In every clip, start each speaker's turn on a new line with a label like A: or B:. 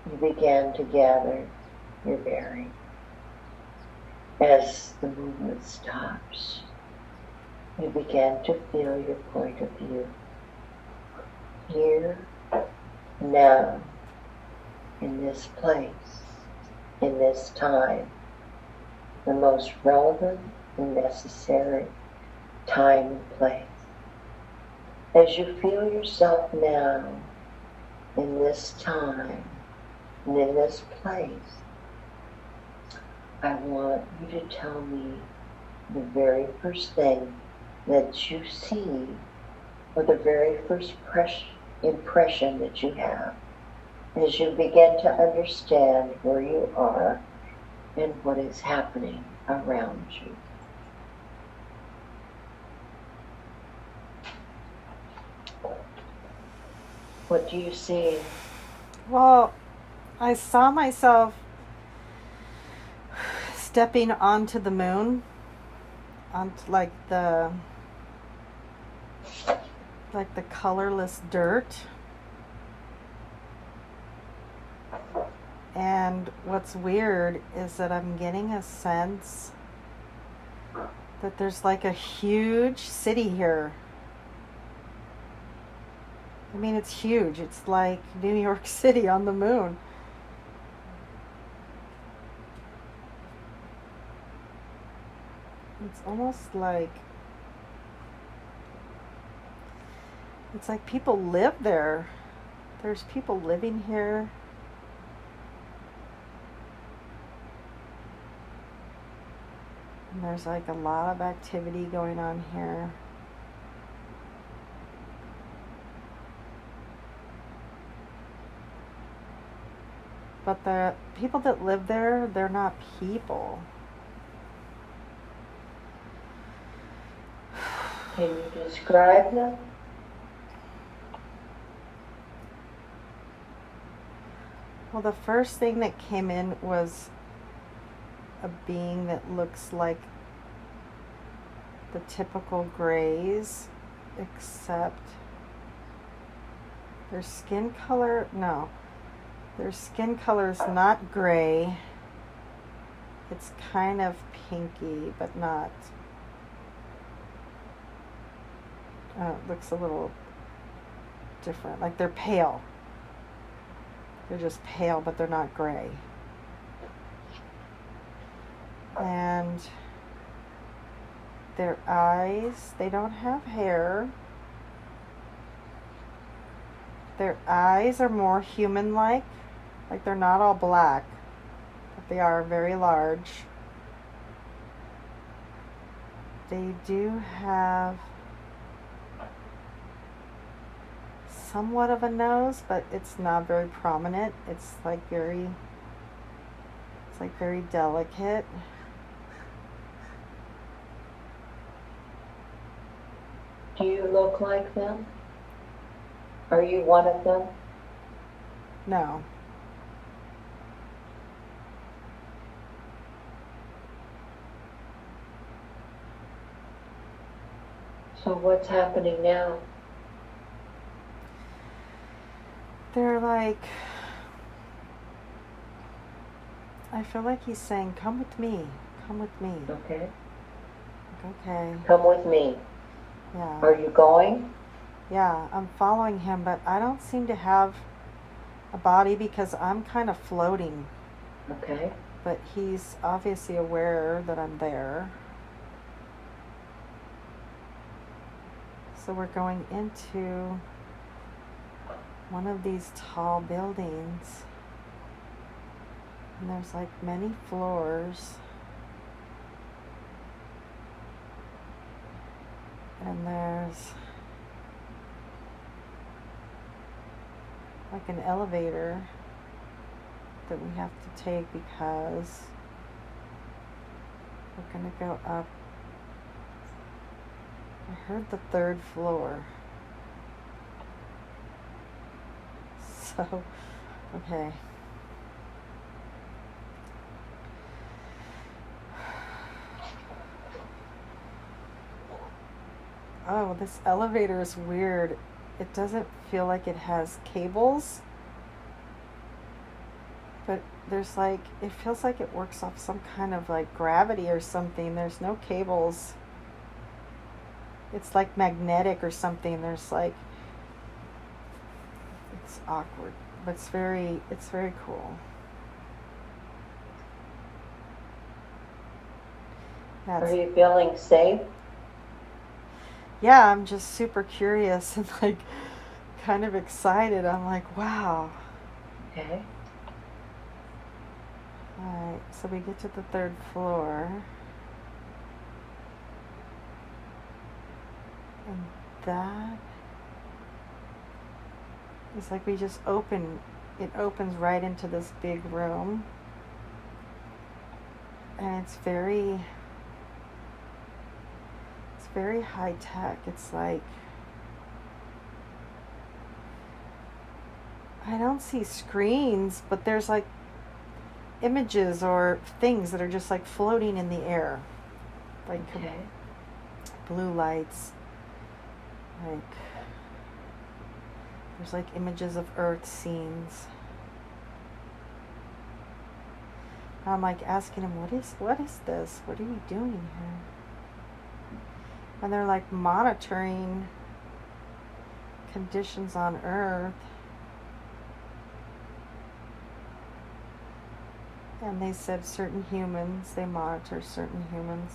A: you begin to gather your bearings. As the movement stops, you begin to feel your point of view. Here, now, in this place, in this time, the most relevant and necessary time and place. As you feel yourself now, in this time, and in this place, I want you to tell me the very first thing that you see, or the very first impression that you have, as you begin to understand where you are and what is happening around you. What do you see?
B: Well, I saw myself stepping onto the moon, onto like the colorless dirt. And what's weird is that I'm getting a sense that there's like a huge city here. I mean, it's huge. It's like New York City on the moon. It's almost like people live there. There's people living here. And there's like a lot of activity going on here. But the people that live there, they're not people.
A: Can you describe them?
B: Well, the first thing that came in was a being that looks like the typical grays, except their skin color, their skin color is not gray. It's kind of pinky, but not. It looks a little different. Like they're pale. They're just pale, but they're not gray. And their eyes, they don't have hair. Their eyes are more human-like. Like they're not all black, but they are very large. They do have somewhat of a nose, but it's not very prominent. It's like very delicate.
A: Do you look like them? Are you one of them?
B: No.
A: So what's happening now?
B: They're like, I feel like he's saying, come with me, come with me.
A: Okay.
B: Okay.
A: Come with me.
B: Yeah.
A: Are you going?
B: Yeah, I'm following him, but I don't seem to have a body because I'm kind of floating.
A: Okay.
B: But he's obviously aware that I'm there. So we're going into one of these tall buildings. And there's like many floors. And there's like an elevator that we have to take because we're going to go up. I heard the 3rd floor. So, okay. Oh, this elevator is weird. It doesn't feel like it has cables. but there's like, it feels like it works off some kind of like gravity or something. There's no cables. It's like magnetic or something. There's like, it's awkward, but it's very cool.
A: Are you feeling safe?
B: Yeah, I'm just super curious and like kind of excited. I'm like, wow.
A: Okay.
B: Alright, so we get to the 3rd floor. And that is like we just it opens right into this big room. And it's very high tech. It's like, I don't see screens, but there's like images or things that are just like floating in the air. Like
A: okay.
B: Blue lights. Like, there's like images of Earth scenes. I'm like asking him, what is this? What are you doing here? And they're like monitoring conditions on Earth. And they said certain humans, they monitor certain humans.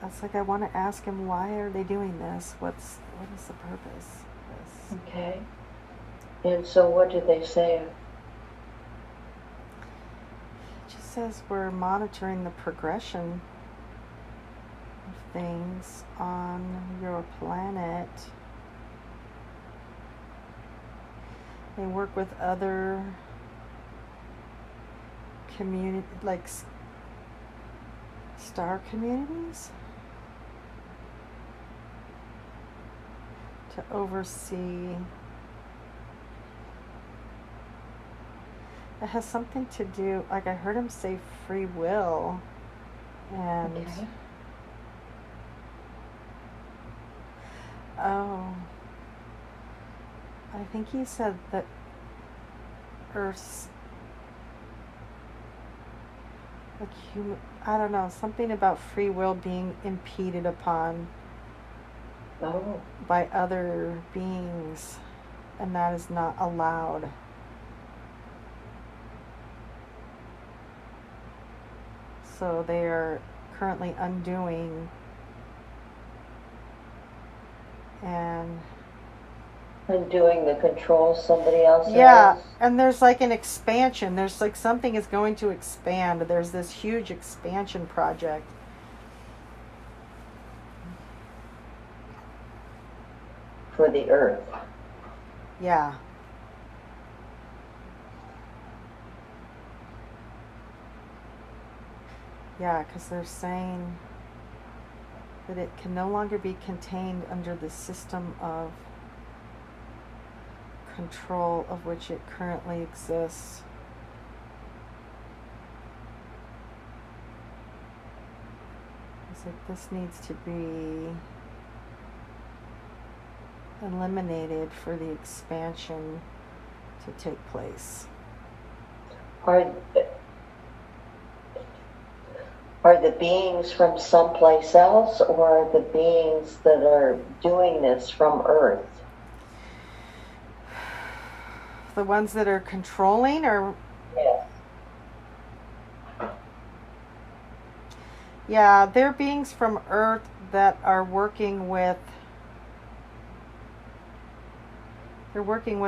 B: That's like, I want to ask him, why are they doing this? What is the purpose of this?
A: Okay. And so what do they say?
B: It just says we're monitoring the progression of things on your planet. They work with other community, like star communities, to oversee. It has something to do, like I heard him say free will, and
A: okay.
B: Oh, I think he said that Earth's like human, I don't know, something about free will being impeded upon by other beings, and that is not allowed. So they are currently undoing and
A: undoing the control somebody else
B: yeah
A: has.
B: And there's like an expansion, there's like something is going to expand, there's this huge expansion project.
A: For the Earth.
B: Yeah. Yeah, because they're saying that it can no longer be contained under the system of control of which it currently exists. It's like this needs to be eliminated for the expansion to take place.
A: Are the beings from someplace else, or are the beings that are doing this from Earth?
B: The ones that are controlling, or?
A: Yes.
B: Yeah, they're beings from Earth that are working with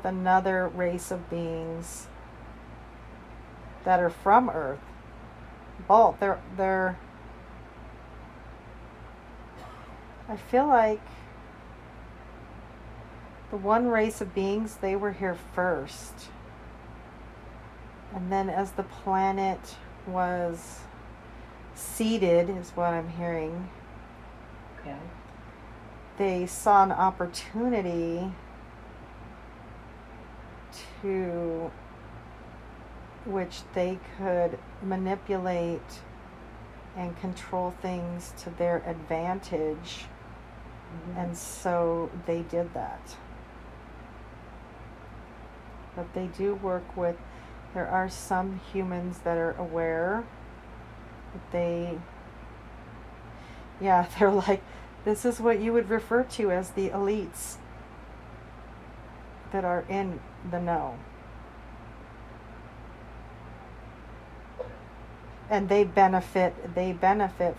B: another race of beings that are from Earth. Both. They're I feel like the one race of beings, they were here first. And then as the planet was seeded, is what I'm hearing.
A: Okay.
B: They saw an opportunity to which they could manipulate and control things to their advantage. And so they did that. But they do work with, there are some humans that are aware that they're like, this is what you would refer to as the elites that are in the know. And they benefit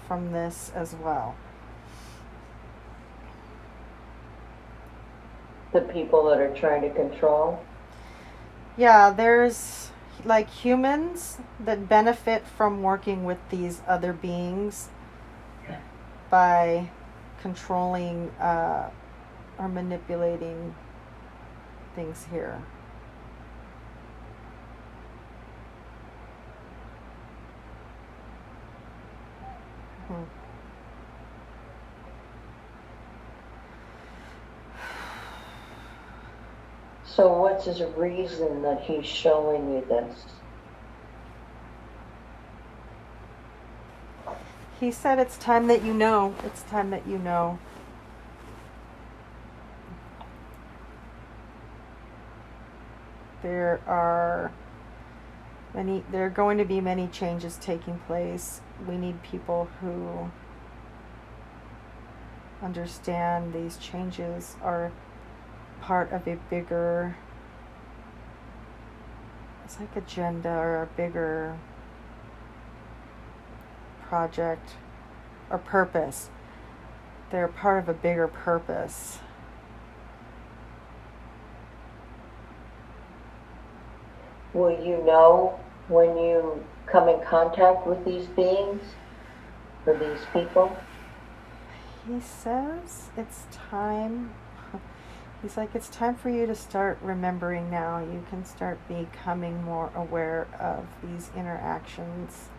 B: from this as well.
A: The people that are trying to control?
B: Yeah, there's like humans that benefit from working with these other beings by controlling or manipulating things here.
A: So what's his reason that he's showing you this?
B: He said it's time that you know. It's time that you know. There are going to be many changes taking place. We need people who understand these changes are part of a bigger, it's like agenda or a bigger project or purpose. They're part of a bigger purpose.
A: Will you know when you come in contact with these beings or these people?
B: He says it's time. He's like, it's time for you to start remembering now. You can start becoming more aware of these interactions